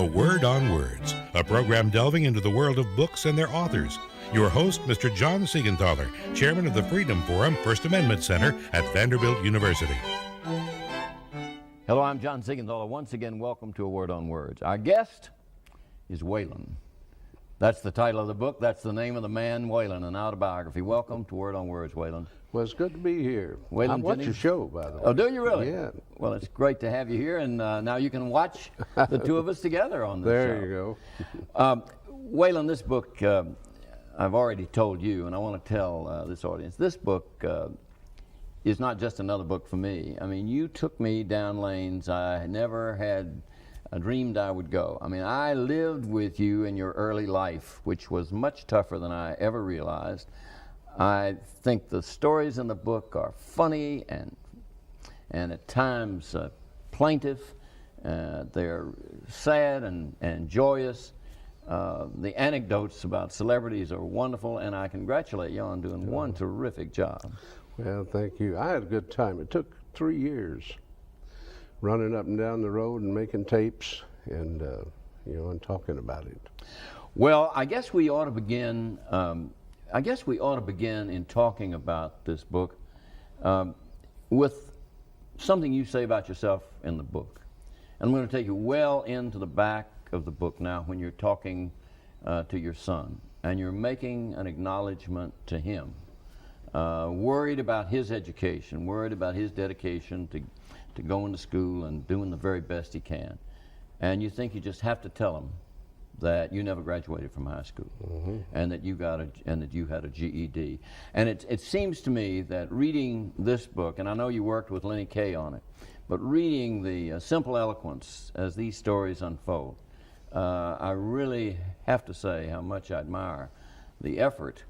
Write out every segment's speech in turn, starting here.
A Word on Words, a program delving into the world of books and their authors. Your host, Mr. John Seigenthaler, chairman of the Freedom Forum First Amendment Center at Vanderbilt University. Hello, I'm John Seigenthaler. Once again, welcome to A Word on Words. Our guest is Waylon. That's the title of the book. That's the name of the man, Waylon, an autobiography. Welcome to Word on Words, Waylon. Well, it's good to be here. Waylon I watch Jennings. your show, by the way. Oh, do you really? Yeah. Well, it's great to have you here, and now you can watch the two of us together on this There show. you go. Waylon, this book, I've already told you, and I want to tell this audience, this book is not just another book for me. I mean, you took me down lanes I never had dreamed I would go. I mean, I lived with you in your early life, which was much tougher than I ever realized. I think the stories in the book are funny and at times plaintive. They're sad and joyous. The anecdotes about celebrities are wonderful, and I congratulate you on doing one terrific job. Well, thank you. I had a good time. It took 3 years running up and down the road and making tapes and, and talking about it. Well, I guess we ought to begin in talking about this book with something you say about yourself in the book. And I'm going to take you well into the back of the book now when you're talking to your son and you're making an acknowledgement to him, worried about his education, worried about his dedication to going to school and doing the very best he can. And you think you just have to tell him that you never graduated from high school, and that you had a GED. And it seems to me that reading this book, and I know you worked with Lenny Kaye on it, but reading the simple eloquence as these stories unfold, I really have to say how much I admire the effort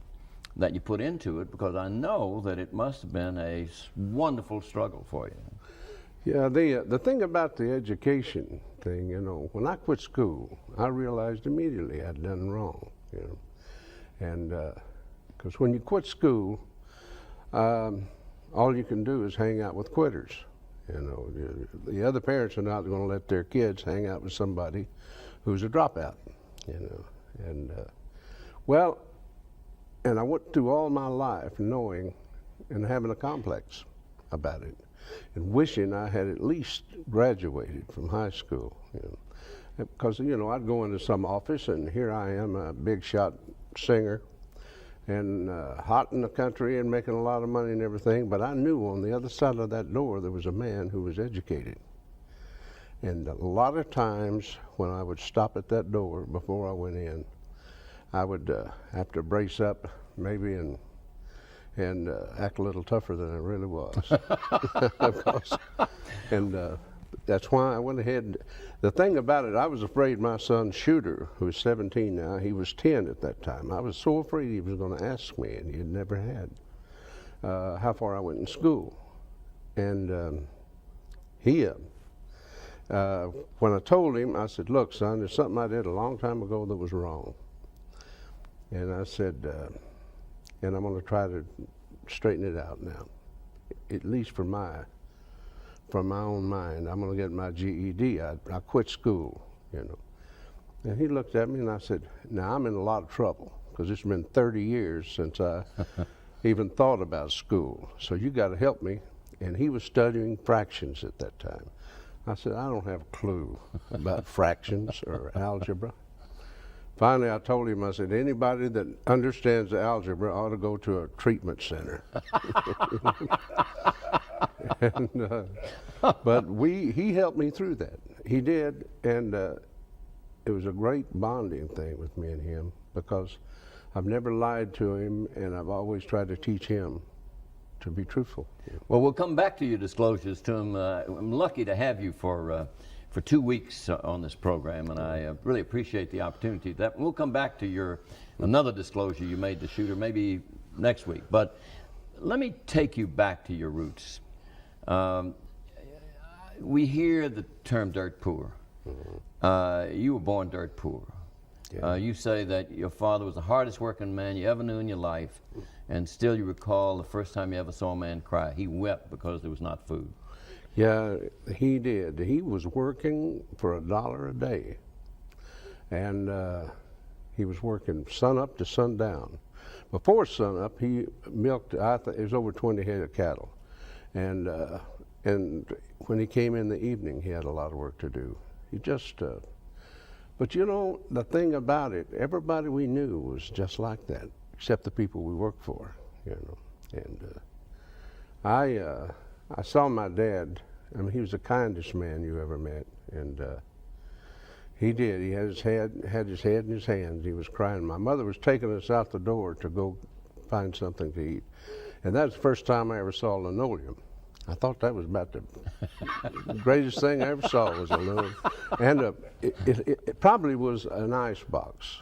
that you put into it, because I know that it must have been a wonderful struggle for you. Yeah, the thing about the education thing, when I quit school, I realized immediately I'd done wrong, And because when you quit school, all you can do is hang out with quitters. The other parents are not going to let their kids hang out with somebody who's a dropout, And and I went through all my life knowing and having a complex about it, and wishing I had at least graduated from high school. Because I'd go into some office and here I am, a big shot singer, and hot in the country and making a lot of money and everything, but I knew on the other side of that door there was a man who was educated. And a lot of times when I would stop at that door before I went in, I would have to brace up maybe and act a little tougher than I really was. That's why I went ahead. The thing about it, I was afraid my son Shooter, who's 17 now, he was 10 at that time. I was so afraid he was going to ask me, and he had never had, how far I went in school. And when I told him, I said, "Look, son, there's something I did a long time ago that was wrong." And I said, and I'm going to try to straighten it out now, at least from my own mind. I'm going to get my GED. I quit school, And he looked at me and I said, "Now I'm in a lot of trouble because it's been 30 years since I even thought about school. So you got to help me." And he was studying fractions at that time. I said, "I don't have a clue about fractions or algebra." Finally, I told him, I said, "Anybody that understands algebra ought to go to a treatment center." But he helped me through that. He did, and it was a great bonding thing with me and him, because I've never lied to him, and I've always tried to teach him to be truthful. Well, we'll come back to your disclosures to him. I'm lucky to have you for 2 weeks on this program, and I really appreciate the opportunity. That we'll come back to another disclosure you made to Shooter maybe next week. But let me take you back to your roots. We hear the term dirt poor. You were born dirt poor. Yeah. You say that your father was the hardest working man you ever knew in your life, and still you recall the first time you ever saw a man cry. He wept because there was not food. Yeah, he did. He was working for $1 a day and he was working sun up to sundown. Before sun up, he milked, I think it was over 20 head of cattle. And when he came in the evening, he had a lot of work to do. He just, but you know, the thing about it, everybody we knew was just like that, except the people we worked for, you know. And I saw my dad. I mean, he was the kindest man you ever met, and he did. He had his head in his hands. He was crying. My mother was taking us out the door to go find something to eat, and that's the first time I ever saw linoleum. I thought that was about the greatest thing I ever saw was a linoleum, and it probably was an ice box.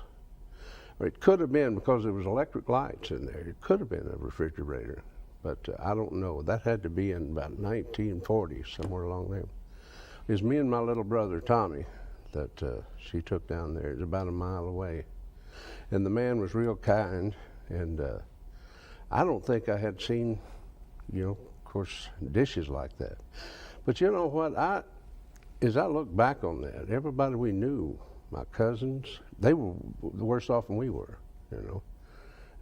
Or it could have been, because there was electric lights in there. It could have been a refrigerator, but I don't know. That had to be in about 1940, somewhere along there. It was me and my little brother Tommy that she took down there. It was about a mile away, and the man was real kind. And I don't think I had seen, you know, of course, dishes like that. But you know what? As I look back on that, everybody we knew, my cousins, they were worse off than we were, you know,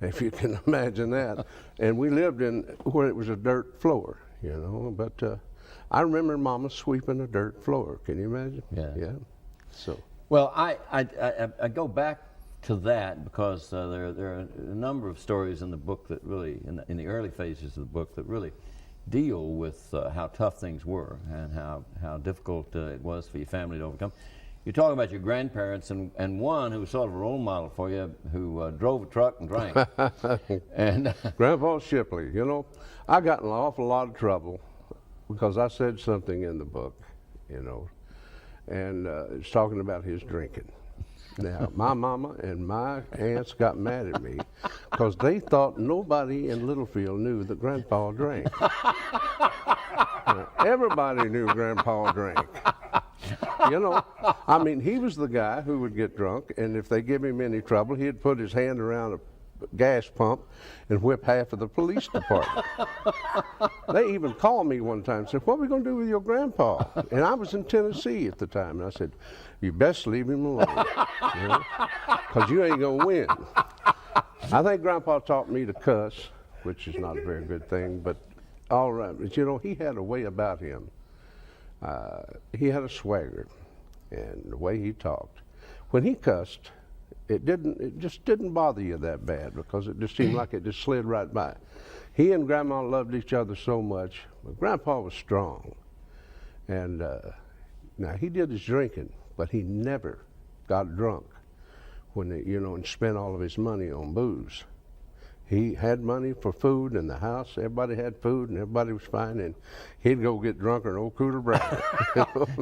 if you can imagine that. And we lived in where it was a dirt floor, you know. But I remember Mama sweeping a dirt floor. Can you imagine? Yeah. Yeah. So. Well, I go back to that because there are a number of stories in the book that really, in the early phases of the book, that really deal with how tough things were and how difficult it was for your family to overcome. You talk about your grandparents and one who was sort of a role model for you, who drove a truck and drank. And Grandpa Shipley, you know, I got in an awful lot of trouble because I said something in the book, you know, and it's talking about his drinking. Now, my mama and my aunts got mad at me because they thought nobody in Littlefield knew that Grandpa drank. Everybody knew Grandpa drank. You know, I mean, he was the guy who would get drunk, and if they give him any trouble, he'd put his hand around a gas pump and whip half of the police department. They even called me one time and said, "What are we going to do with your grandpa?" And I was in Tennessee at the time, and I said, "You best leave him alone, you know, 'cause you ain't going to win." I think Grandpa taught me to cuss, which is not a very good thing, but all right. But you know, he had a way about him. He had a swagger, and the way he talked. When he cussed, it just didn't bother you that bad because it just seemed like it just slid right by. He and Grandma loved each other so much, but Grandpa was strong. And now he did his drinking, but he never got drunk when you know, and spent all of his money on booze. He had money for food in the house. Everybody had food, and everybody was fine. And he'd go get drunk on old Cooter Brown.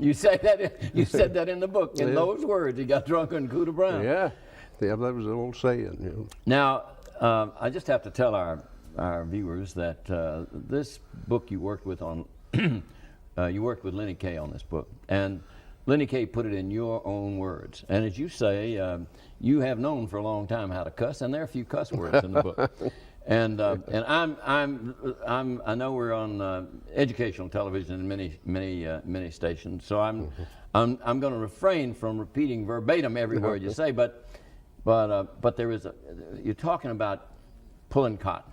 You said that in the book. In those words, he got drunk on Cooter Brown. Yeah, that was an old saying. You know. Now, I just have to tell our viewers that this book you worked with you worked with Lenny Kaye on this book, and Lenny Kaye put it in your own words. And as you say, you have known for a long time how to cuss, and there are a few cuss words in the book. And I know we're on educational television in many stations, so I'm going to refrain from repeating verbatim every word you say. But there is you're talking about pulling cotton,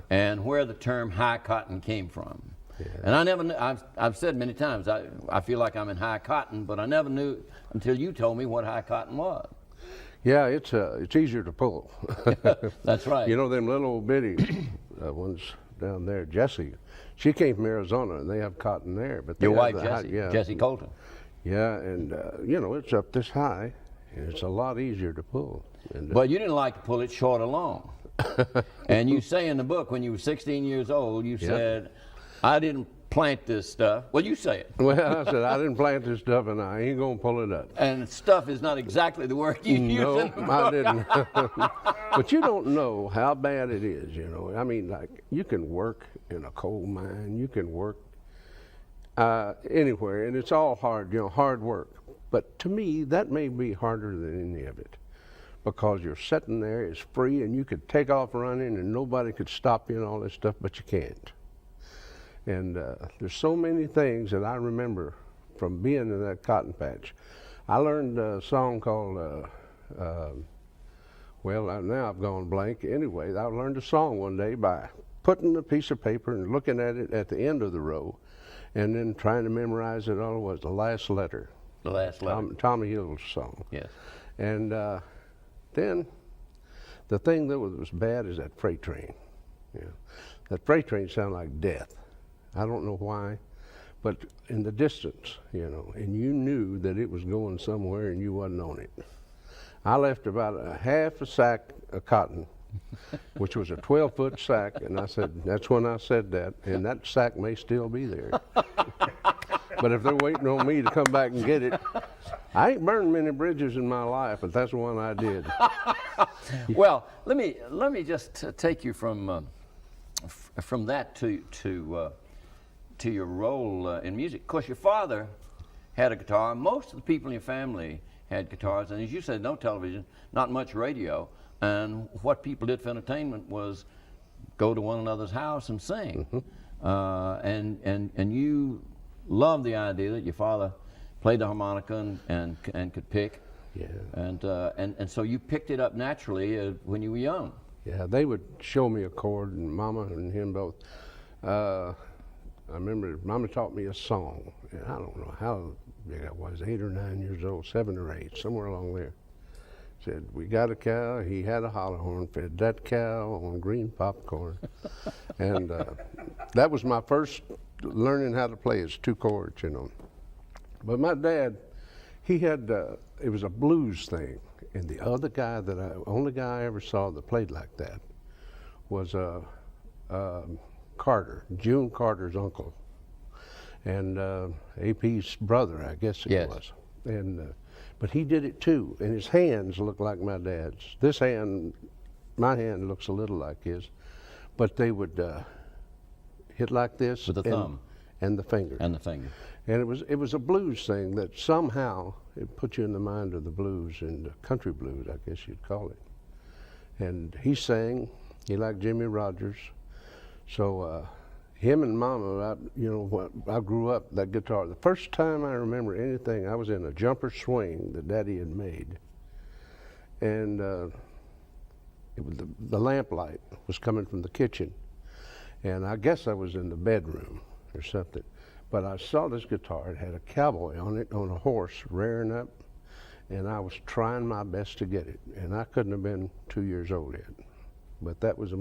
and where the term high cotton came from. Yeah. And I never knew, I've said many times, I feel like I'm in high cotton, but I never knew until you told me what high cotton was. Yeah, it's easier to pull. That's right. You know, them little old bitty ones down there, Jessie, she came from Arizona, and they have cotton there. But your wife, Jessie, Jessie Colton. Yeah, and you know, it's up this high, and it's a lot easier to pull. And, but you didn't like to pull it short or long. And you say in the book, when you were 16 years old, you said, "I didn't plant this stuff." Well, you say it. Well, I said, "I didn't plant this stuff, and I ain't going to pull it up." And stuff is not exactly the word you use in the book. I didn't. But you don't know how bad it is, you know. I mean, like, you can work in a coal mine. You can work anywhere, and it's all hard, you know, hard work. But to me, that may be harder than any of it, because you're sitting there, it's free, and you could take off running, and nobody could stop you and all this stuff, but you can't. And there's so many things that I remember from being in that cotton patch. I learned a song called, now I've gone blank. Anyway, I learned a song one day by putting a piece of paper and looking at it at the end of the row, and then trying to memorize it. All it was the last letter. The last letter. Tommy Hill's song. Yes. And then the thing that was bad is that freight train. Yeah. That freight train sounded like death. I don't know why, but in the distance, and you knew that it was going somewhere and you wasn't on it. I left about a half a sack of cotton, which was a 12-foot sack, and I said, that's when I said that, and that sack may still be there. But if they're waiting on me to come back and get it, I ain't burned many bridges in my life, but that's the one I did. Well, let me just take you from that to your role in music. Of course, your father had a guitar. Most of the people in your family had guitars, and as you said, no television, not much radio, and what people did for entertainment was go to one another's house and sing. Mm-hmm. And you loved the idea that your father played the harmonica and could pick. Yeah. And so you picked it up naturally when you were young. Yeah, they would show me a chord, and Mama and him both. I remember Mama taught me a song, and I don't know how big I was, 8 or 9 years old, 7 or 8, somewhere along there. Said, we got a cow, he had a holler horn, fed that cow on green popcorn. And that was my first learning how to play is 2 chords, But my dad, he had, it was a blues thing. And the other guy only guy I ever saw that played like that was Carter, June Carter's uncle. And AP's brother, I guess it was. And but he did it too, and his hands looked like my dad's. This hand, my hand looks a little like his, but they would hit like this with the thumb and the finger. And the finger. And it was a blues thing that somehow it put you in the mind of the blues and the country blues, I guess you'd call it. And he sang. He liked Jimmy Rogers, so. Him and Mama, I grew up that guitar. The first time I remember anything, I was in a jumper swing that Daddy had made, and it was the lamplight was coming from the kitchen, and I guess I was in the bedroom or something. But I saw this guitar. It had a cowboy on it, on a horse, rearing up, and I was trying my best to get it, and I couldn't have been 2 years old yet. But that was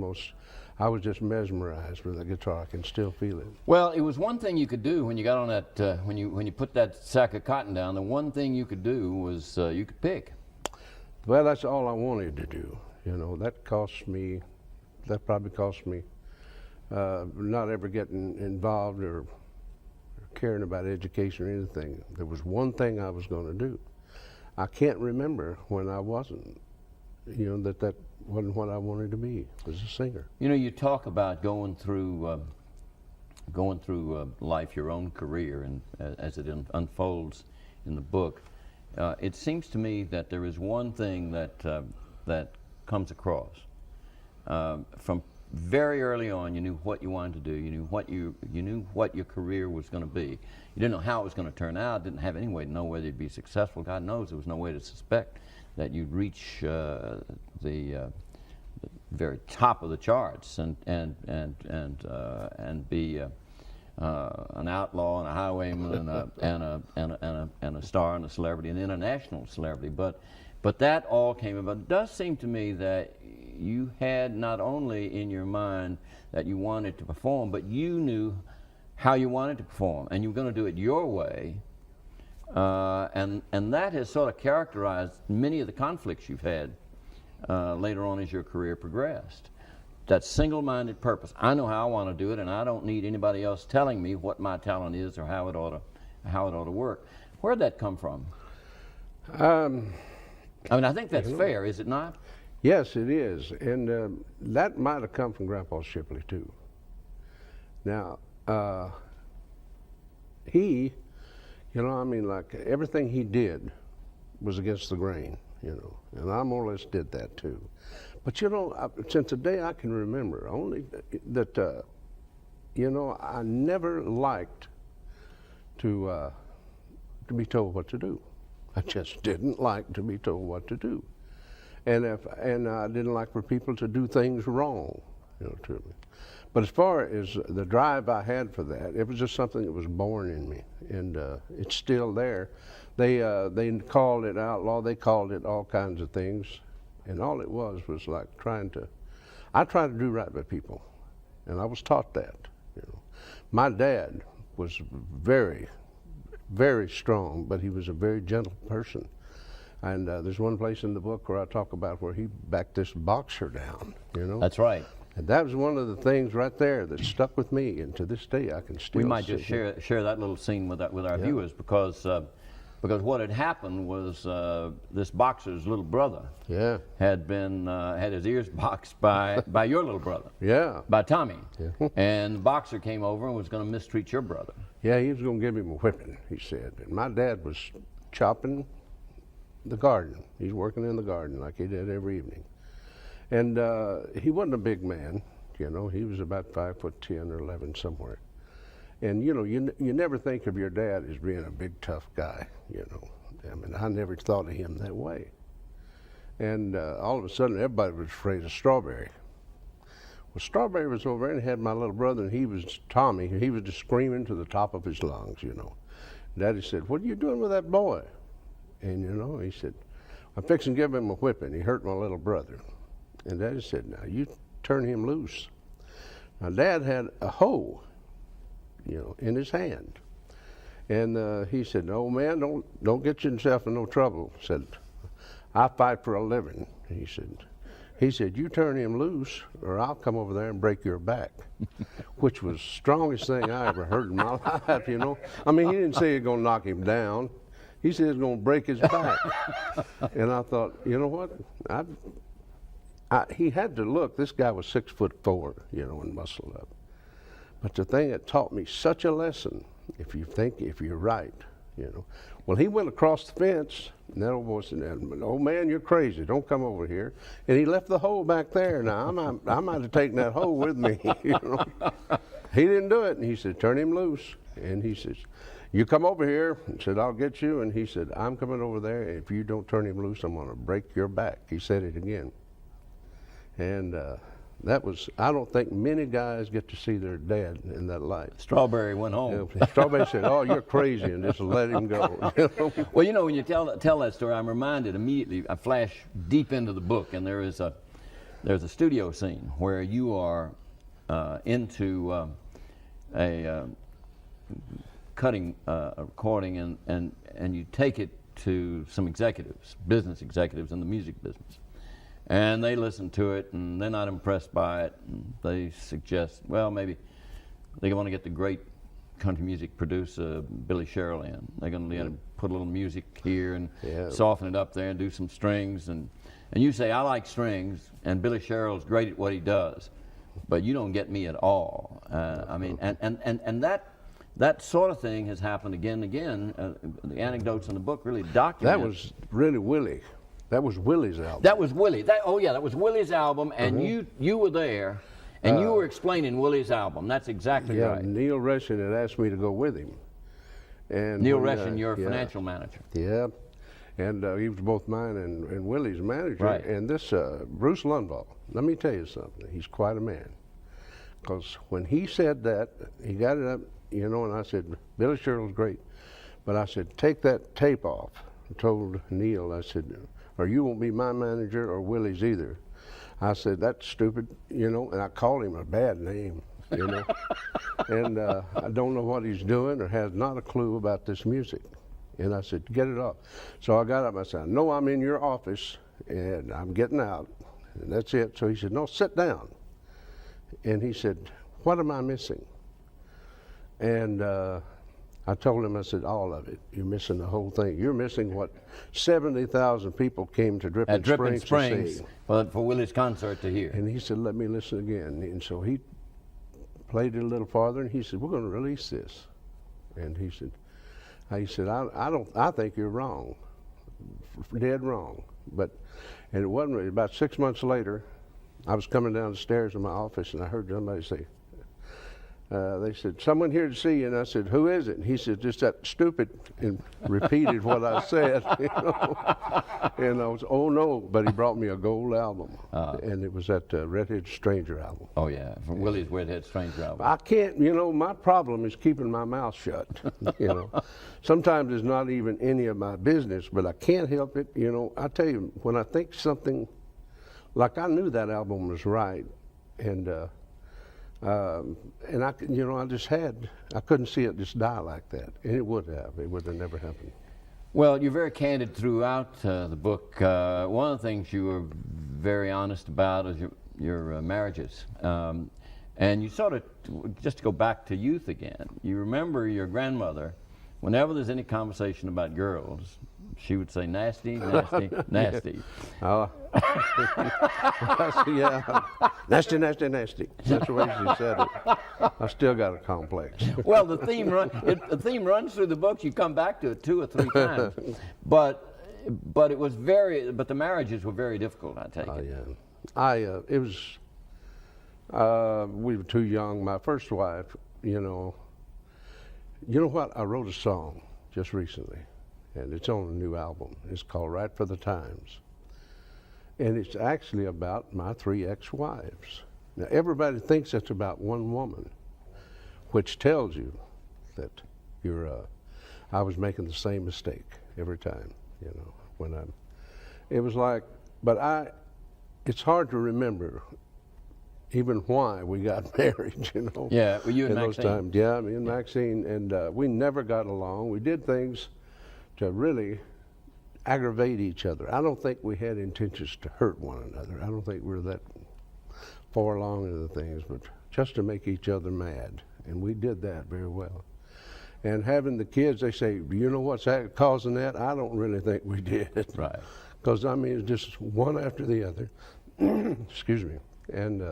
I was just mesmerized with the guitar. I can still feel it. Well, it was one thing you could do when you got on that, when you put that sack of cotton down, the one thing you could do was you could pick. Well, that's all I wanted to do. That probably cost me not ever getting involved or caring about education or anything. There was one thing I was going to do. I can't remember when I wasn't. That wasn't what I wanted to be, was a singer. You talk about going through life, your own career, and as it unfolds in the book. It seems to me that there is one thing that comes across. From very early on, you knew what you wanted to do. You knew what your career was going to be. You didn't know how it was going to turn out. Didn't have any way to know whether you'd be successful. God knows there was no way to suspect that you'd reach the very top of the charts and be an outlaw and a highwayman and a star and a celebrity, an international celebrity. But that all came about. It does seem to me that you had not only in your mind that you wanted to perform, but you knew how you wanted to perform, and you were going to do it your way. And that has sort of characterized many of the conflicts you've had later on as your career progressed. That single-minded purpose. I know how I want to do it, and I don't need anybody else telling me what my talent is or how it ought to work. Where'd that come from? I think that's fair, is it not? Yes, it is, and that might have come from Grandpa Shipley too. Now, he, like everything he did was against the grain, and I more or less did that too. But since the day I can remember, only that, I never liked to be told what to do. I just didn't like to be told what to do. And I didn't like for people to do things wrong, to me. But as far as the drive I had for that, it was just something that was born in me, and it's still there. They called it outlaw. They called it all kinds of things, and all it was like I tried to do right by people, and I was taught that. My dad was very, very strong, but he was a very gentle person. And there's one place in the book where I talk about where he backed this boxer down, That's right. And that was one of the things right there that stuck with me, and to this day I can still. We might just share that little scene with our viewers, because what had happened was this boxer's little brother had been had his ears boxed by your little brother. Yeah. By Tommy. Yeah. And the boxer came over and was going to mistreat your brother. Yeah, he was going to give him a whipping, he said. And my dad was chopping the garden. He's working in the garden like he did every evening. And he wasn't a big man, he was about 5'10" or 11 somewhere. And you never think of your dad as being a big tough guy, I mean, I never thought of him that way. And all of a sudden everybody was afraid of Strawberry. Well, Strawberry was over there and had my little brother, and he was Tommy. He was just screaming to the top of his lungs, Daddy said, "What are you doing with that boy?" And he said, "I'm fixing to give him a whipping. He hurt my little brother." And Daddy said, "Now you turn him loose." Now Dad had a hoe, in his hand, and he said, "No, man, don't get yourself in no trouble." Said, "I fight for a living." He said, "You turn him loose, or I'll come over there and break your back," which was the strongest thing I ever heard in my life. I mean, he didn't say he was going to knock him down. He said he was going to break his back. And I thought, you know what? He had to look. This guy was 6'4", and muscled up. But the thing that taught me such a lesson, if you're right, Well, he went across the fence, and that old boy said, "Oh man, you're crazy. Don't come over here." And he left the hole back there. Now I might have taken that hole with me. He didn't do it, and he said, "Turn him loose." And he says, "You come over here," and said, "I'll get you." And he said, "I'm coming over there. If you don't turn him loose, I'm going to break your back." He said it again. And I don't think many guys get to see their dad in that light. Strawberry went home. Strawberry said, "Oh, you're crazy," and just let him go. Well, when you tell that story, I'm reminded immediately. I flash deep into the book, and there's a studio scene where you are into a cutting a recording, and you take it to some business executives in the music business. And they listen to it, and they're not impressed by it. And they suggest, well, maybe they want to get the great country music producer, Billy Sherrill, in. They're going to put a little music here and soften it up there and do some strings. And you say, "I like strings, and Billy Sherrill's great at what he does, but you don't get me at all." I mean, and that sort of thing has happened again and again. The anecdotes in the book really document. That was really Willie. That was Willie's album. That was Willie. That was Willie's album, and you were there, and you were explaining Willie's album. That's exactly right. Yeah, Neil Reshin had asked me to go with him. And Neil Reshin, your financial manager. Yeah, and he was both mine and Willie's manager. Right. And this Bruce Lundvall, let me tell you something. He's quite a man. Because when he said that, he got it up, and I said, "Billy Sherrill's great." But I said, "Take that tape off." I told Neil, I said, "Or you won't be my manager or Willie's either." I said, "That's stupid," and I called him a bad name, and I don't know what he's doing or has not a clue about this music. And I said, "Get it off." So I got up and I said, "No, I'm in your office and I'm getting out, and that's it." So he said, "No, sit down." And he said, "What am I missing?" And I told him, I said, "All of it. You're missing the whole thing. You're missing what 70,000 people came to Dripping Springs for Willie's concert to hear." And he said, "Let me listen again." And so he played it a little farther, and he said, "We're going to release this." And he said, I think you're wrong, dead wrong." And it wasn't really. About 6 months later, I was coming down the stairs in my office, and I heard somebody say, they said, someone here to see you. And I said, who is it? And he said, just that stupid, and repeated what I said. And I was, oh no, but he brought me a gold album. And it was that Redhead Stranger album. Oh yeah, from Willie's Redhead Stranger album. I can't, my problem is keeping my mouth shut. Sometimes it's not even any of my business, but I can't help it. I tell you, when I think something, like I knew that album was right, and I couldn't see it just die like that, and it would have never happened. Well, you're very candid throughout the book. One of the things you were very honest about is your marriages. And you sort of, just to go back to youth again, you remember your grandmother, whenever there's any conversation about girls, she would say, nasty, nasty, nasty. Oh. Yeah. Nasty, nasty, nasty. That's the way she said it. I still got a complex. Well, the theme runs through the books. You come back to it 2 or 3 times. But the marriages were very difficult, I take it. Yeah. It was, we were too young. My first wife, you know what? I wrote a song just recently, and it's on a new album. It's called Right for the Times. And it's actually about my 3 ex-wives. Now, everybody thinks it's about one woman, which tells you that I was making the same mistake every time, it was like, but it's hard to remember even why we got married, Yeah, well, you and in those Maxine. times. Yeah, me and Maxine, and we never got along. We did things to really aggravate each other. I don't think we had intentions to hurt one another. I don't think we were that far along in the things, but just to make each other mad. And we did that very well. And having the kids, they say, you know what's causing that? I don't really think we did. Right. Because, it's just one after the other. Excuse me. And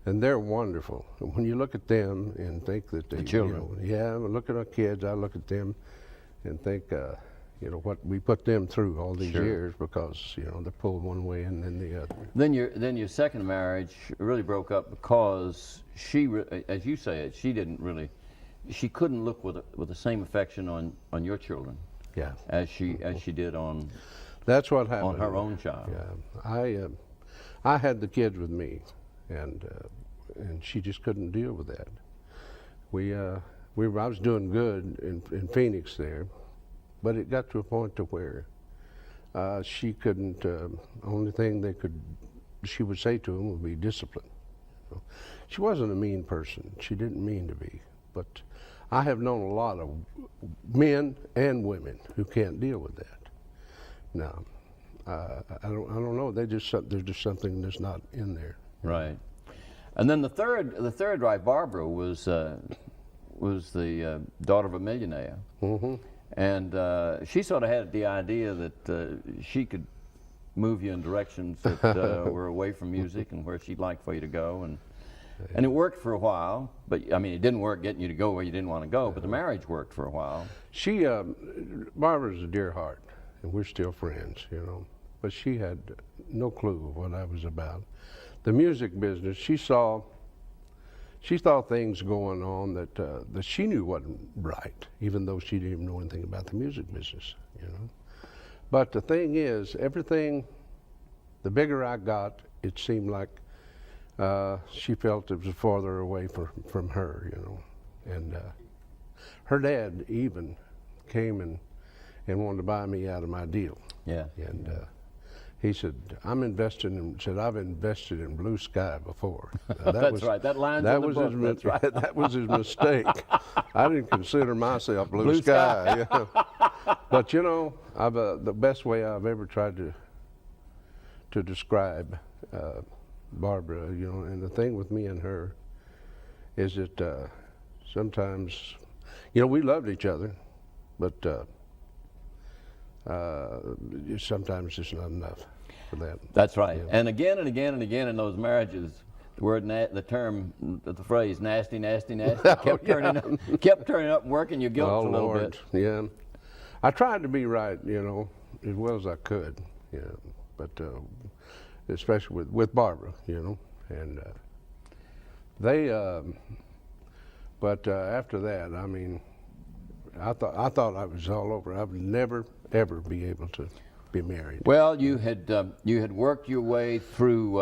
they're wonderful. And when you look at them and think that they, the children. Look at our kids, I look at them and think, what we put them through all these years, because they're pulled one way and then the other. Then your second marriage really broke up because she, as you say it, she couldn't look with the same affection on your children. Yeah. As she did on. That's what happened. On her own child. Yeah. I had the kids with me, and she just couldn't deal with that. I was doing good in Phoenix there, but it got to a point to where she couldn't. Only thing she would say to him would be discipline. She wasn't a mean person. She didn't mean to be, but I have known a lot of men and women who can't deal with that. Now, I don't know. There's just something that's not in there. Right. And then the third wife, Barbara, was the daughter of a millionaire. Mm-hmm. And she sort of had the idea that she could move you in directions that were away from music and where she'd like for you to go. And it worked for a while, but it didn't work getting you to go where you didn't want to go, but the marriage worked for a while. Barbara's a dear heart, and we're still friends, but she had no clue what I was about. The music business, she saw things going on that she knew wasn't right, even though she didn't even know anything about the music business, But the thing is, the bigger I got, it seemed like she felt it was farther away from her, And her dad even came and wanted to buy me out of my deal. Yeah. And he said, I've invested in blue sky before. That's right. That line's in the book. That's right. That was his mistake. I didn't consider myself blue sky. But the best way I've ever tried to describe Barbara, and the thing with me and her is that sometimes, we loved each other, but sometimes it's not enough for that. That's right. And again and again and again in those marriages, the phrase "nasty, nasty, nasty" kept turning up, and working your guilt a little bit. Yeah, I tried to be right, as well as I could. But especially with Barbara, and But after that, I mean, I thought I was all over. I would never ever be able to be married. Well, you had worked your way through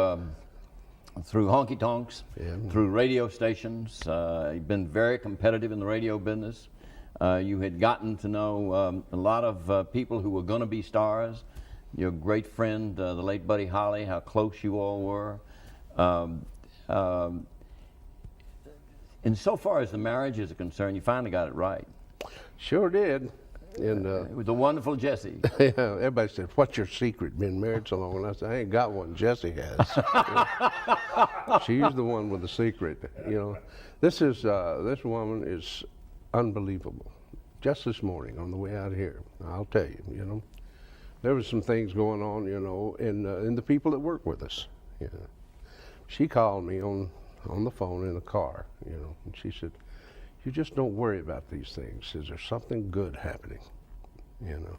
honky tonks, through radio stations. You've been very competitive in the radio business. You had gotten to know a lot of people who were going to be stars. Your great friend, the late Buddy Holly, how close you all were. Insofar as the marriage is concerned, you finally got it right. Sure did. And With the wonderful Jessie. yeah, everybody said, "What's your secret? Been married so long?" And I said, "I ain't got one. Jessie has." She's the one with the secret. You know, this woman is unbelievable. Just this morning on the way out here, I'll tell you. You know, there was some things going on. You know, in the people that work with us. You know, she called me on the phone in the car. You know, and she said, "You just don't worry about these things. Is there something good happening?" You know.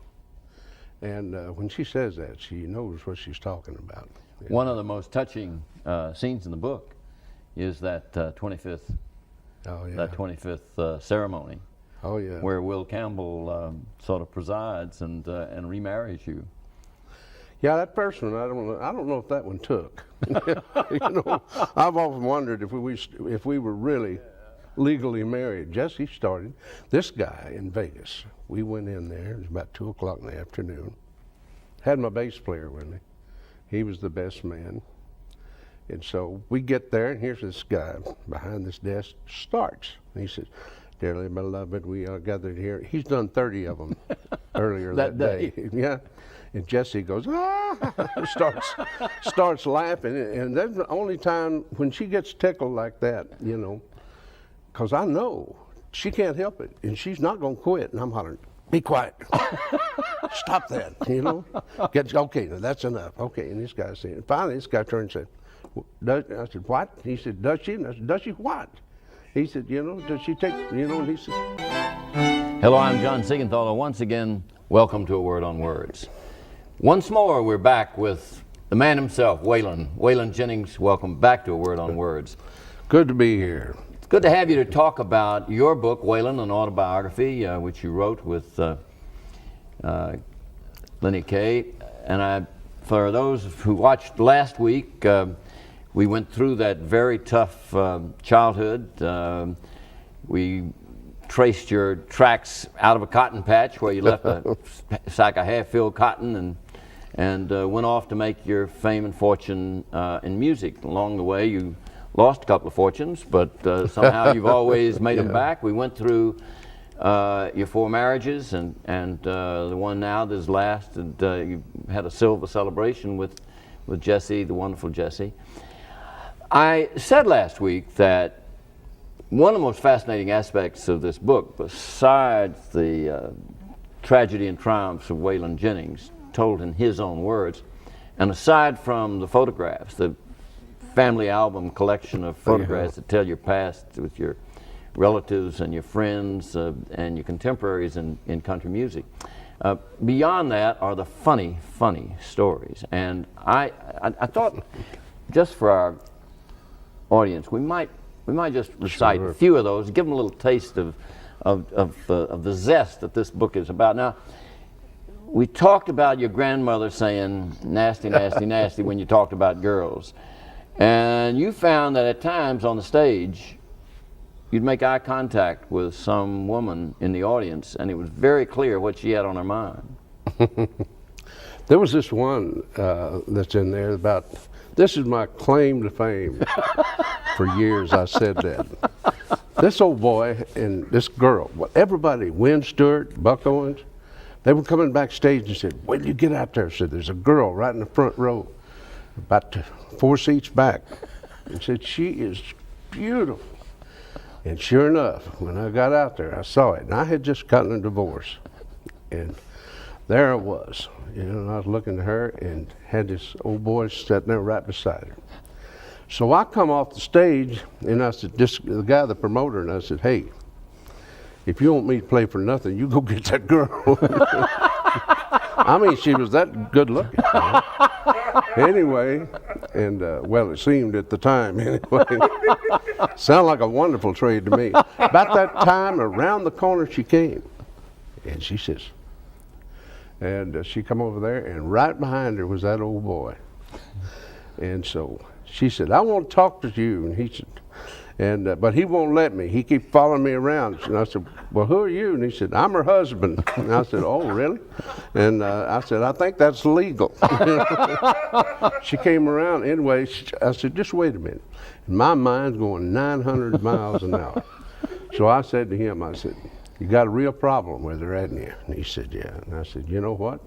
And when she says that, she knows what she's talking about. One of the most touching scenes in the book is that 25th Oh yeah. that 25th ceremony, Oh yeah. where Will Campbell sort of presides and remarries you. Yeah, that first one, I don't know if that one took. You know, I've often wondered if we were really legally married. Jessie started. This guy in Vegas, we went in there. It was about 2 o'clock in the afternoon. Had my bass player with me. He was the best man. And so we get there, and here's this guy behind this desk starts. And he says, "Dearly beloved, we are gathered here." He's done 30 of them earlier that day. Yeah. And Jessie goes, "Ah!" starts laughing. And that's the only time when she gets tickled like that, you know, because I know she can't help it, and she's not going to quit. And I'm hollering, "Be quiet. Stop that," you know. Okay, now that's enough. Okay, and this guy said, and finally this guy turned and said, I said, "What?" He said, "Does she?" And I said, "Does she what?" He said, "You know, does she take," you know, and he said. Hello, I'm John Seigenthaler. Once again, welcome to A Word on Words. Once more, we're back with the man himself, Waylon Jennings. Welcome back to A Word on Words. Good to be here. It's good to have you to talk about your book, Waylon, an autobiography, which you wrote with Lenny Kaye. And for those who watched last week, we went through that very tough childhood. We traced your tracks out of a cotton patch where you left a sack of half-filled cotton and went off to make your fame and fortune in music. Along the way, you lost a couple of fortunes, but somehow you've always made them back. We went through your 4 marriages and the one now that's last, and you had a silver celebration with Jessie, the wonderful Jessie. I said last week that one of the most fascinating aspects of this book, besides the tragedy and triumphs of Waylon Jennings, told in his own words, and aside from the photographs, the family album collection of photographs that tell your past with your relatives and your friends and your contemporaries in country music. Beyond that are the funny stories. And I thought, just for our audience, we might just recite a few of those, give them a little taste of the zest that this book is about. Now, we talked about your grandmother saying nasty, nasty, nasty when you talked about girls. And you found that at times on the stage, you'd make eye contact with some woman in the audience, and it was very clear what she had on her mind. There was this one that's in there about, this is my claim to fame. For years I said that. This old boy and this girl, everybody, Wynn Stewart, Buck Owens, they were coming backstage and said, "Wait till you get out there." Said, "There's a girl right in the front row, about 4 seats back." And said, "She is beautiful." And sure enough, when I got out there, I saw it. And I had just gotten a divorce. And there I was. You know, and I was looking at her and had this old boy sitting there right beside her. So I come off the stage and I said, the guy, the promoter, and I said, "Hey, if you want me to play for nothing, you go get that girl." I mean, she was that good looking. You know? Anyway, and well, it seemed at the time anyway. Sounded like a wonderful trade to me. About that time, around the corner she came, and she says, and she come over there, and right behind her was that old boy. And so she said, I want to talk to you. And he said, but he won't let me. He keeps following me around. And I said, well, who are you? And he said, I'm her husband. And I said, oh, really? And I said, I think that's legal. She came around. Anyway, I said, just wait a minute. And my mind's going 900 miles an hour. So I said to him, I said, you got a real problem with her, hadn't you? And he said, yeah. And I said, you know what?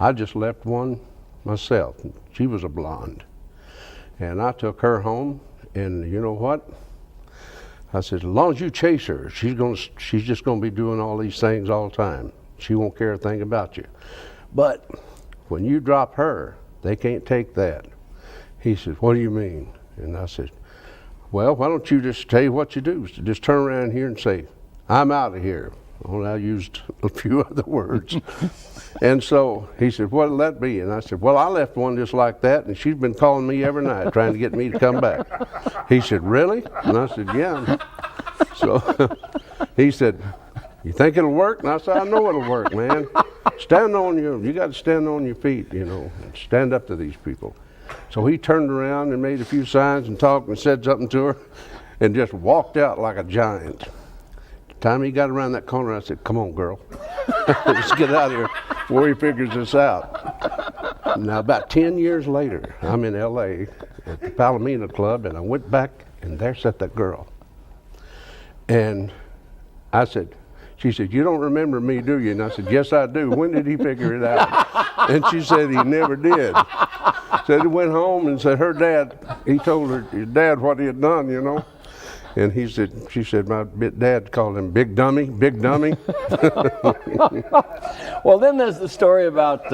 I just left one myself. She was a blonde. And I took her home, and you know what? I said, as long as you chase her, she's just gonna be doing all these things all the time. She won't care a thing about you. But when you drop her, they can't take that. He said, what do you mean? And I said, well, why don't you just tell you what you do? Just turn around here and say, I'm out of here. Well, I used a few other words. And so he said, what'll that be? And I said, well, I left one just like that, and she's been calling me every night trying to get me to come back. He said, really? And I said, yeah. So he said, you think it'll work? And I said, I know it'll work, man. You got to stand on your feet, you know, and stand up to these people. So he turned around and made a few signs and talked and said something to her and just walked out like a giant. The time he got around that corner, I said, come on, girl. Let's get out of here before he figures this out. Now, about 10 years later, I'm in L.A. at the Palomino Club, and I went back, and there sat that girl. And I said, she said, you don't remember me, do you? And I said, yes, I do. When did he figure it out? And she said he never did. Said he went home and said her dad, he told her dad what he had done, you know. And she said, my dad called him Big Dummy, Big Dummy. Well, then there's the story about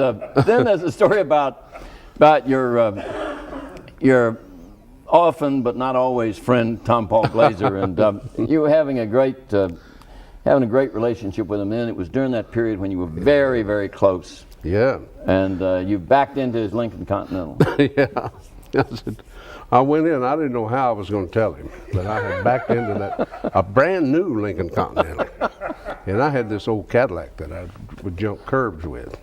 your often but not always friend Tom Paul Glaser, and you were having a great relationship with him. And it was during that period when you were very, very close. Yeah. And you backed into his Lincoln Continental. Yeah. I went in, I didn't know how I was going to tell him, but I had backed into a brand new Lincoln Continental. And I had this old Cadillac that I would jump curbs with.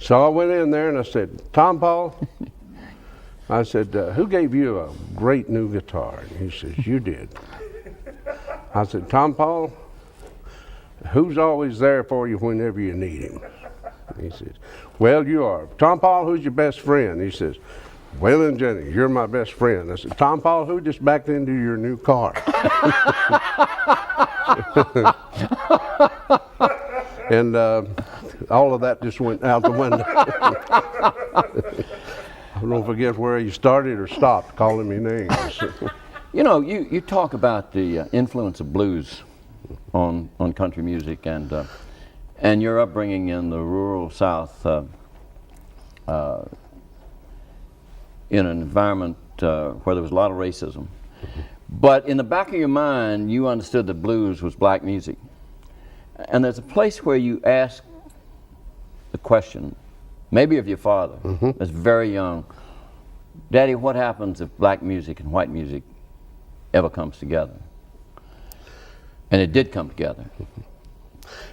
So I went in there and I said, Tom Paul, I said, who gave you a great new guitar? And he says, you did. I said, Tom Paul, who's always there for you whenever you need him? And he says, well, you are. Tom Paul, who's your best friend? He says, Waylon Jennings, you're my best friend. I said, Tom Paul, who just backed into your new car? And all of that just went out the window. I don't forget where you started or stopped calling me names. You know, you talk about the influence of blues on country music and your upbringing in the rural South. In an environment where there was a lot of racism. But in the back of your mind, you understood that blues was black music. And there's a place where you ask the question, maybe of your father, that's very young, Daddy, what happens if black music and white music ever comes together? And it did come together.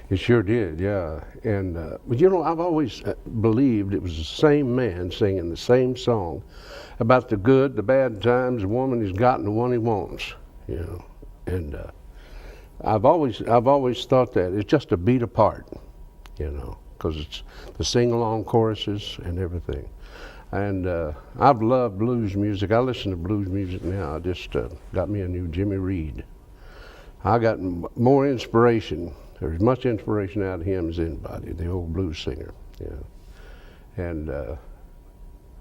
It sure did, yeah. And, but you know, I've always believed it was the same man singing the same song about the good, the bad times, the woman he's got and the one he wants, you know. And I've always thought that it's just a beat apart, you know, because it's the sing-along choruses and everything. And I've loved blues music. I listen to blues music now. I just got me a new Jimmy Reed. I got more inspiration. There's as much inspiration out of him as anybody, the old blues singer. Yeah. And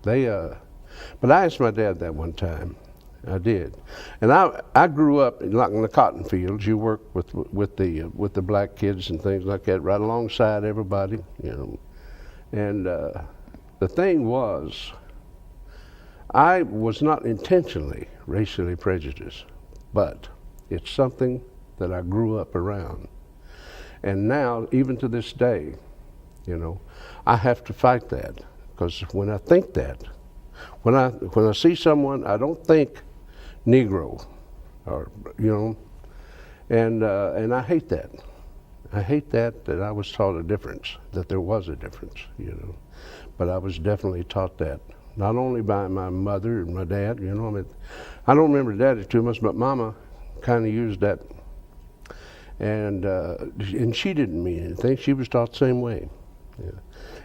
but I asked my dad that one time. I did. And I grew up in the cotton fields. You work with the black kids and things like that, right alongside everybody, you know. And the thing was, I was not intentionally racially prejudiced, but it's something that I grew up around. And now, even to this day, you know, I have to fight that, because when I think that, when I see someone, I don't think Negro, or you know, and I hate that. I hate that I was taught a difference, that there was a difference, you know. But I was definitely taught that, not only by my mother and my dad, you know. I mean, I don't remember Daddy too much, but Mama kind of used that, and she didn't mean anything. She was taught the same way, yeah.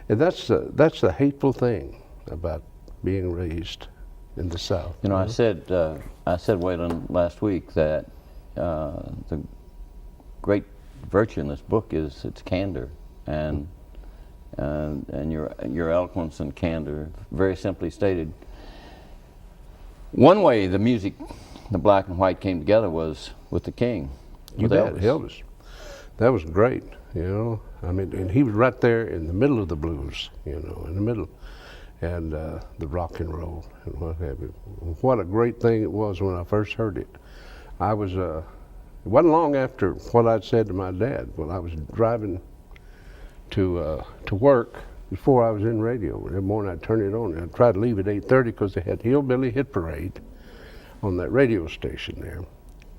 And that's the hateful thing about being raised in the South. You know, I said, Waylon, last week that the great virtue in this book is its candor, and your eloquence and candor, very simply stated. One way the music, the black and white, came together was with the King. You bet, Elvis. That was great, you know. I mean, and he was right there in the middle of the blues, you know, in the middle, and the rock and roll and what have you. What a great thing it was when I first heard it. I was, it wasn't long after what I'd said to my dad when I was driving to work before I was in radio. Every morning I'd turn it on and I'd try to leave at 8:30 because they had Hillbilly Hit Parade on that radio station there.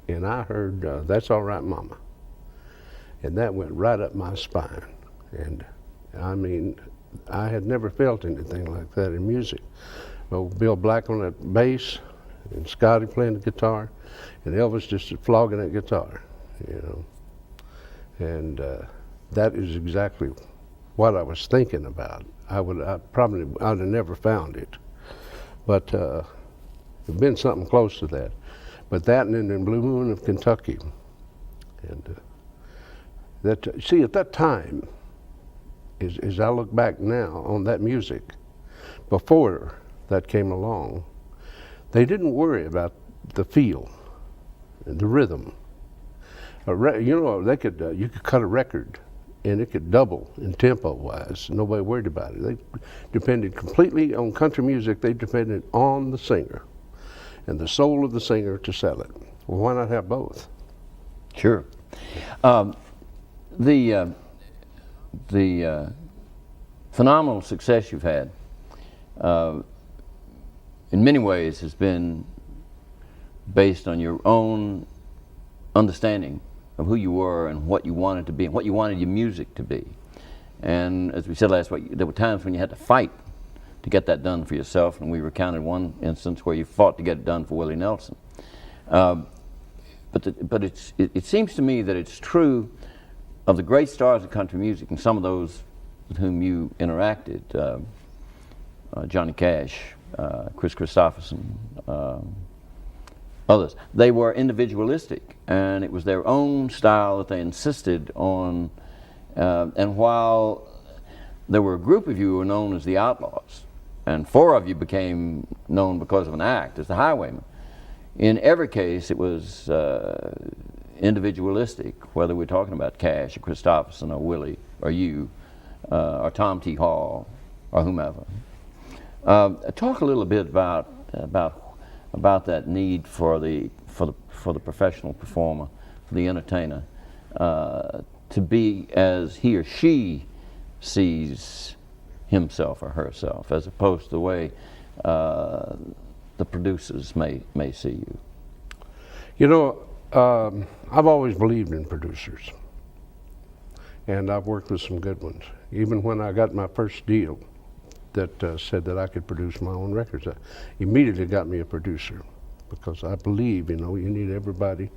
And I heard That's All Right Mama. And that went right up my spine. And I mean, I had never felt anything like that in music. Oh, Bill Black on that bass, and Scotty playing the guitar, and Elvis just flogging that guitar, you know. And that is exactly what I was thinking about. I'd have never found it, but it'd been something close to that. But that and then Blue Moon of Kentucky, and see, at that time, as I look back now on that music, before that came along, they didn't worry about the feel and the rhythm. You know, they could you could cut a record and it could double in tempo-wise. Nobody worried about it. They depended completely on country music. They depended on the singer and the soul of the singer to sell it. Well, why not have both? Sure. The phenomenal success you've had, in many ways, has been based on your own understanding of who you were and what you wanted to be and what you wanted your music to be. And as we said last week, there were times when you had to fight to get that done for yourself, and we recounted one instance where you fought to get it done for Willie Nelson. But it seems to me that it's true of the great stars of country music, and some of those with whom you interacted, Johnny Cash, Chris Christopherson, others, they were individualistic, and it was their own style that they insisted on. And while there were a group of you who were known as the Outlaws, and 4 of you became known because of an act as the Highwaymen, in every case it was individualistic, whether we're talking about Cash or Christopherson or Willie or you or Tom T. Hall or whomever. Talk a little bit about that need for the professional performer, for the entertainer, to be as he or she sees himself or herself, as opposed to the way the producers may see you. You know, I've always believed in producers, and I've worked with some good ones. Even when I got my first deal that said that I could produce my own records, I immediately got me a producer, because I believe, you know, you need everybody.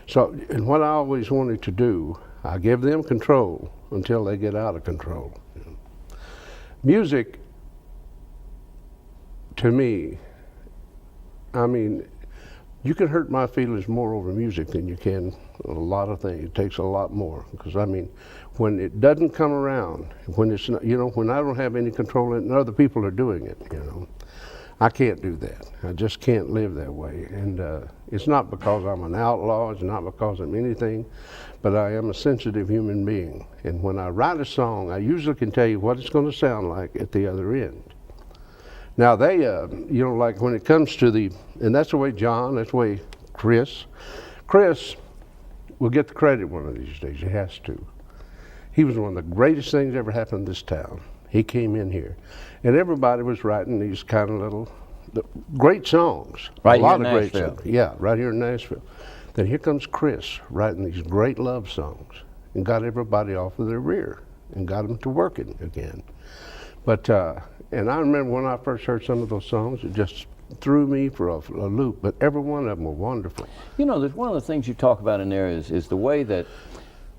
So, and what I always wanted to do, I give them control until they get out of control. You know. Music, to me, I mean, you can hurt my feelings more over music than you can a lot of things. It takes a lot more, because I mean, when it doesn't come around, when it's not, you know, when I don't have any control and other people are doing it, you know, I can't do that. I just can't live that way. And it's not because I'm an outlaw, it's not because I'm anything, but I am a sensitive human being. And when I write a song, I usually can tell you what it's going to sound like at the other end. Now they, you know, like when it comes to and that's the way John, that's the way Chris will get the credit one of these days. He has to. He was one of the greatest things ever happened in this town. He came in here, and everybody was writing these kind of little great songs. Right a lot here in of great Nashville. songs. Yeah, right here in Nashville. Then here comes Chris writing these great love songs and got everybody off of their rear and got them to working again. But, and I remember when I first heard some of those songs, it just threw me for a loop, but every one of them were wonderful. You know, there's one of the things you talk about in there is the way that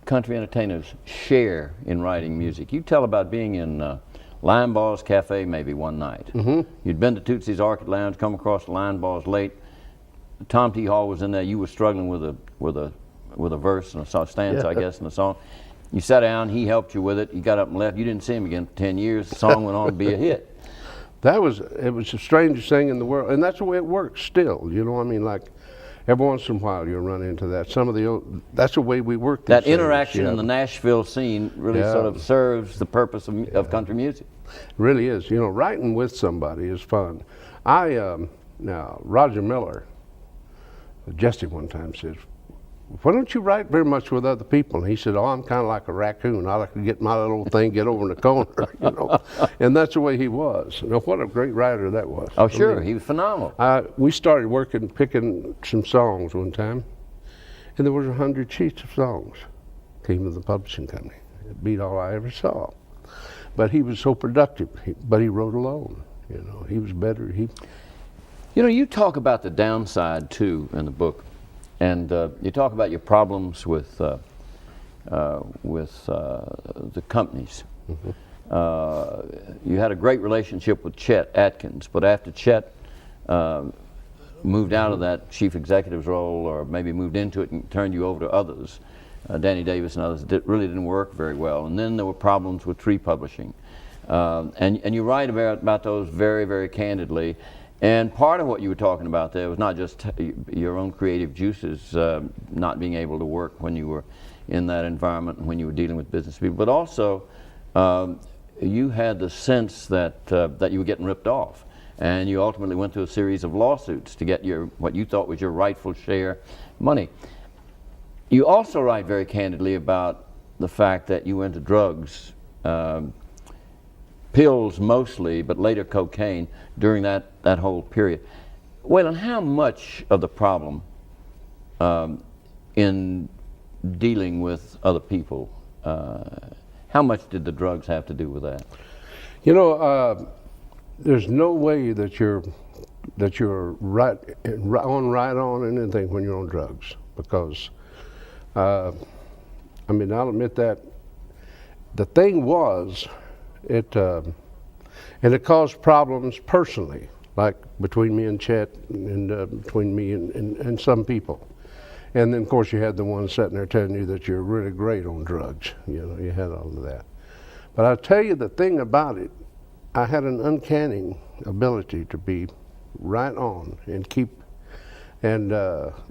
country entertainers share in writing music. You tell about being in Lineball's Cafe maybe one night. You'd been to Tootsie's Orchid Lounge, come across Lineball's late. Tom T. Hall was in there. You were struggling with a verse and a stanza, I guess, in the song. You sat down. He helped you with it. You got up and left. You didn't see him again for 10 years. The song went on to be a hit. It was the strangest thing in the world, and that's the way it works still. You know, I mean, like every once in a while you'll run into that. Some of the that's the way we work. That interaction in the Nashville scene really sort of serves the purpose of country music. It really is. You know, writing with somebody is fun. Now Roger Miller, Jesse one time says, "Why don't you write very much with other people?" And he said, "Oh, I'm kind of like a raccoon. I like to get my little thing, get over in the corner, you know." And that's the way he was. You know, what a great writer that was. Oh, sure, he was phenomenal. We started picking some songs one time, and there was 100 sheets of songs. Came to the publishing company. It beat all I ever saw. But he was so productive. But he wrote alone. You know, he was better. You know, you talk about the downside too in the book. And you talk about your problems with the companies. You had a great relationship with Chet Atkins, but after Chet moved out of that chief executive's role, or maybe moved into it and turned you over to others, Danny Davis and others, really didn't work very well. And then there were problems with Tree Publishing. And you write about those very, very candidly. And part of what you were talking about there was not just your own creative juices not being able to work when you were in that environment and when you were dealing with business people, but also you had the sense that you were getting ripped off. And you ultimately went through a series of lawsuits to get what you thought was your rightful share money. You also write very candidly about the fact that you went to drugs, pills mostly, but later cocaine, during that whole period. Waylon, how much of the problem in dealing with other people, how much did the drugs have to do with that? You know, there's no way that you're right on anything when you're on drugs, because I mean, I'll admit that the thing was, and it caused problems personally, like between me and Chet, and between me and some people. And then, of course, you had the ones sitting there telling you that you're really great on drugs. You know, you had all of that. But I'll tell you the thing about it, I had an uncanny ability to be right on and keep, and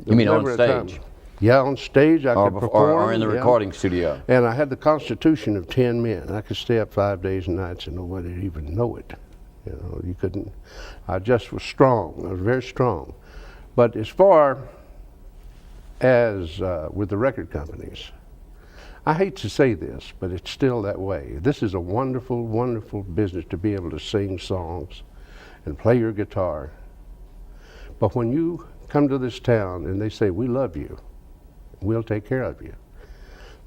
you mean on stage? Yeah, on stage I could perform. Or in the recording studio. And I had the constitution of 10 men. I could stay up 5 days and nights and nobody would even know it. You know, you couldn't, I just was strong. I was very strong. But as far as with the record companies, I hate to say this, but it's still that way. This is a wonderful, wonderful business to be able to sing songs and play your guitar. But when you come to this town and they say, "We love you, we'll take care of you,"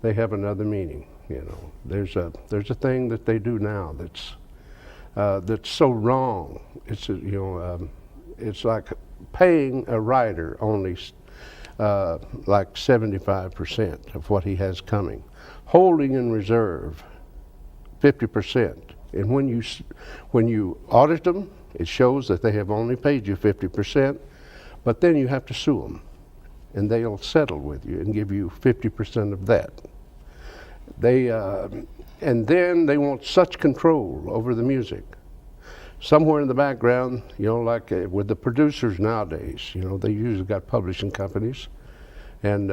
they have another meaning. You know, there's a thing that they do now that's so wrong. It's it's like paying a writer only like 75% of what he has coming, holding in reserve 50%. And when you audit them, it shows that they have only paid you 50%, but then you have to sue them, and they'll settle with you and give you 50% of that. And then they want such control over the music. Somewhere in the background, you know, like with the producers nowadays, you know, they usually got publishing companies. And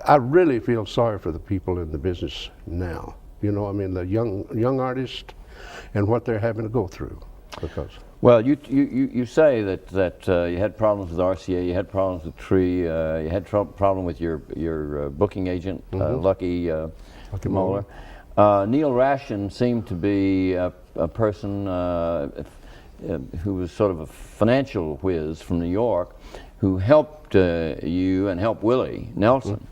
I really feel sorry for the people in the business now. You know, I mean, the young artists and what they're having to go through. Because well, you say that you had problems with RCA, you had problems with Tree, you had problem with your booking agent, Lucky Moeller. Neil Ration seemed to be a person, who was sort of a financial whiz from New York, who helped you and helped Willie Nelson,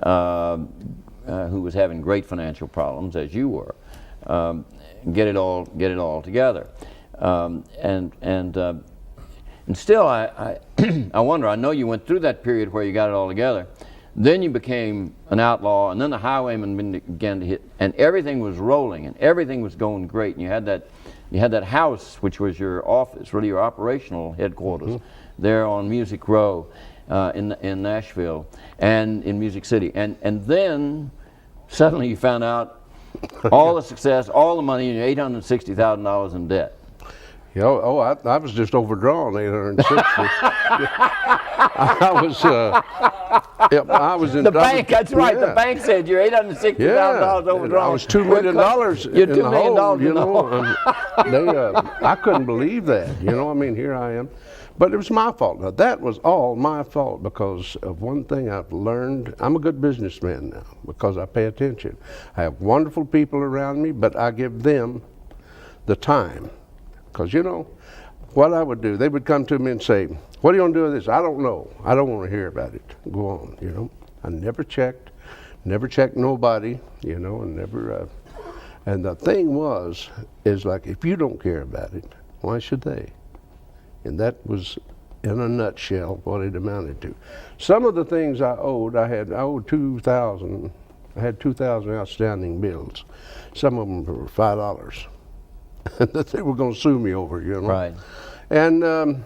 who was having great financial problems as you were, get it all together. And still, I wonder, I know you went through that period where you got it all together. Then you became an outlaw, and then the highwaymen began to hit, and everything was rolling, and everything was going great. And you had that house, which was your office, really your operational headquarters, there on Music Row in Nashville and in Music City. And then suddenly you found out all the success, all the money, and you're $860,000 in debt. Yeah, I was just overdrawn 860. I was in the bank. That's right. Yeah. The bank said you're $860,000 overdrawn. I was $2 million in the hole. You know, I couldn't believe that. You know, I mean, here I am, but it was my fault. Now that was all my fault because of one thing I've learned. I'm a good businessman now because I pay attention. I have wonderful people around me, but I give them the time. Because, you know, what I would do, they would come to me and say, what are you going to do with this? I don't know. I don't want to hear about it. Go on, you know. I never checked nobody, you know, and never, and the thing is like, if you don't care about it, why should they? And that was, in a nutshell, what it amounted to. Some of the things I owed, I owed 2,000. I had 2,000 outstanding bills. Some of them were $5. That they were going to sue me over, you know. Right. And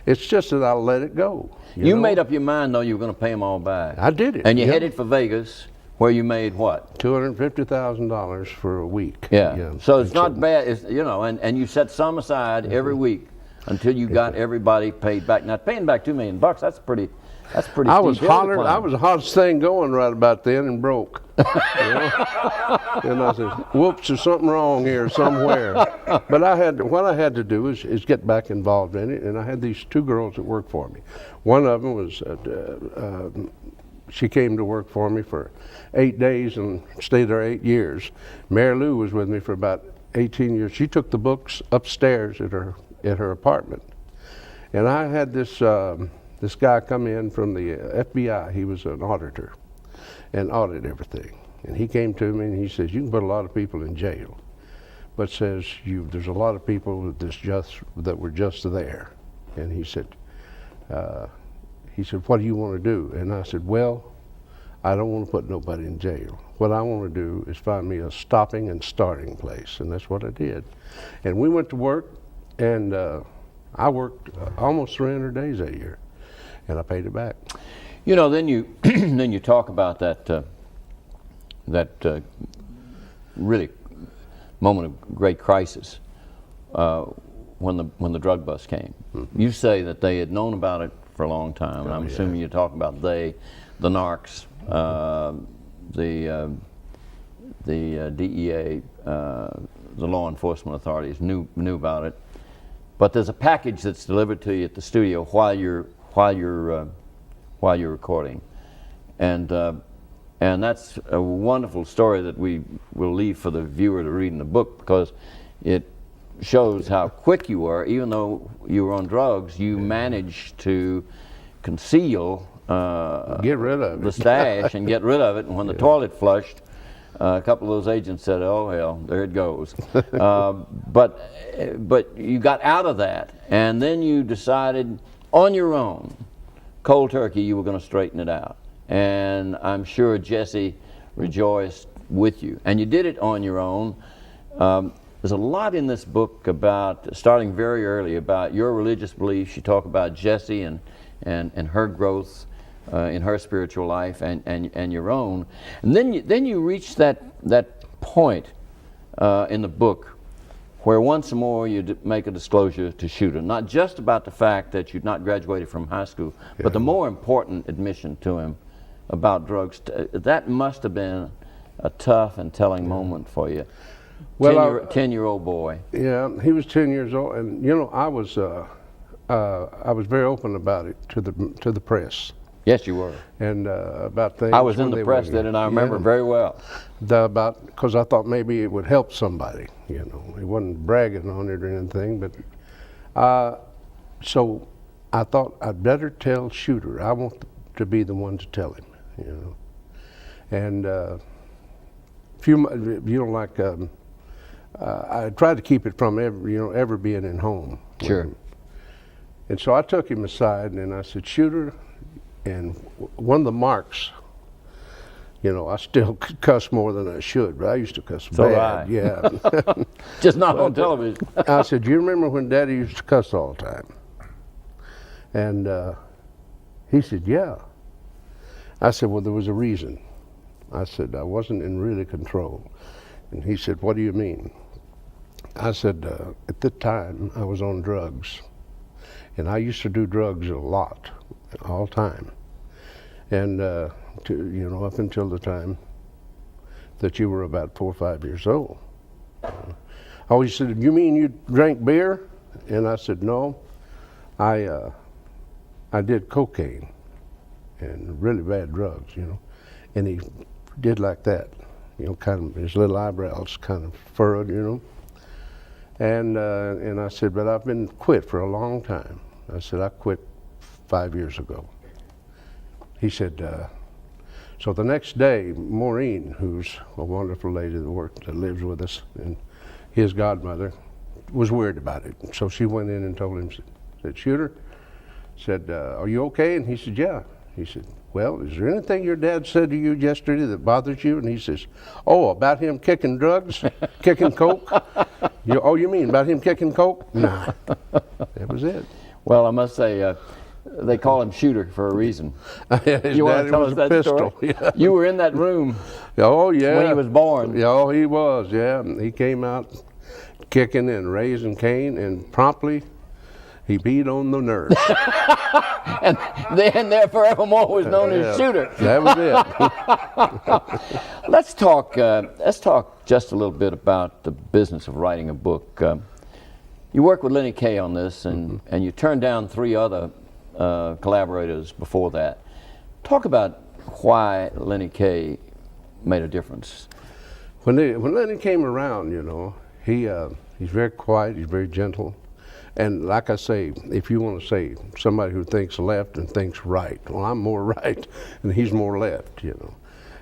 it's just that I let it go. You made up your mind, though, you were going to pay them all back. I did it. And you headed for Vegas, where you made what? $250,000 for a week. Yeah. So it's not bad, you know, and you set some aside every week until you got everybody paid back. Now, paying back $2 million, that's pretty. I was hollering. I was the hottest thing going right about then, and broke. You know? And I said, "Whoops, there's something wrong here somewhere." But what I had to do is get back involved in it, and I had these two girls that worked for me. One of them was she came to work for me for 8 days and stayed there 8 years. Mary Lou was with me for about 18 years. She took the books upstairs at her apartment, and I had this guy come in from the FBI. He was an auditor and audited everything. And he came to me and he says, you can put a lot of people in jail, but says there's a lot of people that were just there. And he said, what do you want to do? And I said, well, I don't want to put nobody in jail. What I want to do is find me a stopping and starting place. And that's what I did. And we went to work, and I worked almost 300 days that year. And I paid it back. You know, then you then you talk about that really moment of great crisis when the drug bust came. Mm-hmm. You say that they had known about it for a long time, and I'm assuming you're talking about the narcs, the DEA, the law enforcement authorities knew about it. But there's a package that's delivered to you at the studio while you're recording, and that's a wonderful story that we will leave for the viewer to read in the book, because it shows how quick you were. Even though you were on drugs, you managed to conceal get rid of the stash and get rid of it. And when the toilet flushed, a couple of those agents said, oh hell, there it goes. But you got out of that, and then you decided on your own, cold turkey, you were going to straighten it out. And I'm sure Jesse rejoiced with you. And you did it on your own. There's a lot in this book about, starting very early, about your religious beliefs. You talk about Jesse and her growth in her spiritual life and your own. And then you reach that point in the book where once more you make a disclosure to Shooter, not just about the fact that you'd not graduated from high school, but the more important admission to him about drugs. That must have been a tough and telling moment for you. Well, 10-year-old boy. Yeah, he was 10 years old, and you know, I was very open about it to the press. Yes, you were. And about things. I was in when the they press were- then, and I remember yeah, very well. because I thought maybe it would help somebody. You know, he wasn't bragging on it or anything, but so I thought I'd better tell Shooter. I want to be the one to tell him. You know, and I tried to keep it from ever being in home. with Sure. him. And so I took him aside and I said, Shooter, and one of the marks, you know, I still cuss more than I should, but I used to cuss So bad. do I. Yeah. Just not on television. I said, you remember when Daddy used to cuss all the time? And he said, yeah. I said, well, there was a reason. I said, I wasn't in really control. And he said, what do you mean? I said, at the time, I was on drugs. And I used to do drugs a lot, all the time. And, up until the time that you were about 4 or 5 years old. Oh, he said, you mean you drank beer? And I said, no, I did cocaine and really bad drugs, you know. And he did like that, you know, kind of, his little eyebrows kind of furrowed, you know. And I said, but I've been quit for a long time. I said, I quit 5 years ago. He said, so the next day, Maureen, who's a wonderful lady that lives with us, and his godmother, was worried about it. So she went in and told him, said, Shooter, said, are you okay? And he said, yeah. He said, well, is there anything your dad said to you yesterday that bothers you? And he says, oh, about him kicking drugs, kicking coke? You mean about him kicking coke? Nah, that was it. Well, I must say, they call him Shooter for a reason. His You want daddy to tell was us a that pistol. story? Yeah. You were in that room Oh, yeah. when he was born. Yeah, oh, he was, yeah. He came out kicking and raising Cain, and promptly he beat on the nurse. And then there forevermore was known as Shooter. That was it. Let's talk just a little bit about the business of writing a book. You worked with Lenny Kaye on this, and you turned down 3 other collaborators before that. Talk about why Lenny Kaye made a difference. When Lenny came around, you know, he's very quiet, he's very gentle. And like I say, if you want to say somebody who thinks left and thinks right, well, I'm more right and he's more left, you know.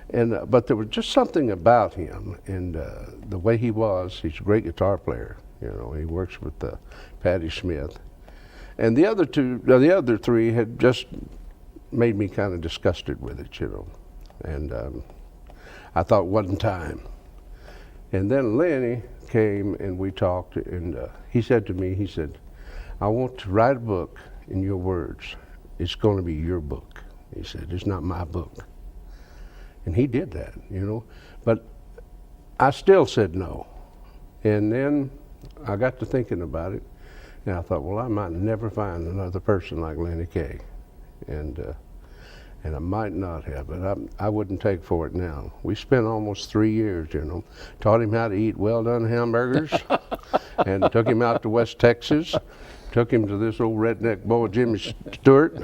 And but there was just something about him and the way he was. He's a great guitar player, you know. He works with Patti Smith. And the other 3 had just made me kind of disgusted with it, you know. And I thought it wasn't time. And then Lenny came and we talked, and he said to me, he said, I want to write a book in your words. It's going to be your book. He said, it's not my book. And he did that, you know. But I still said no. And then I got to thinking about it, and I thought, well, I might never find another person like Lenny Kaye. And I might not have, but I wouldn't take for it now. We spent almost 3 years, you know, taught him how to eat well-done hamburgers, and took him out to West Texas, took him to this old redneck boy, Jimmy Stewart,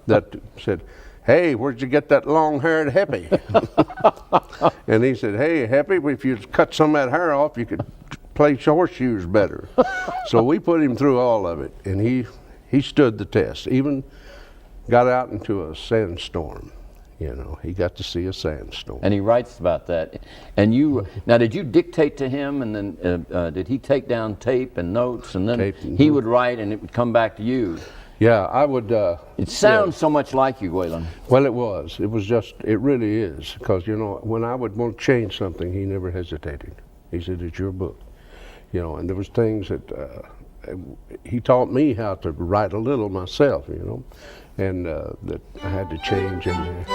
that said, hey, where'd you get that long-haired hippie? And he said, hey, hippie, if you cut some of that hair off, you could play horseshoes better. So we put him through all of it, and he stood the test. Even got out into a sandstorm, you know. He got to see a sandstorm. And he writes about that. And now did you dictate to him, and then did he take down tape and notes, and then he would write and it would come back to you? Yeah, I would. It sounds so much like you, Waylon. Well, it was. It was just, it really is. Because, you know, when I would want to change something, he never hesitated. He said, it's your book. You know, and there was things that he taught me how to write a little myself, you know. And that I had to change in there.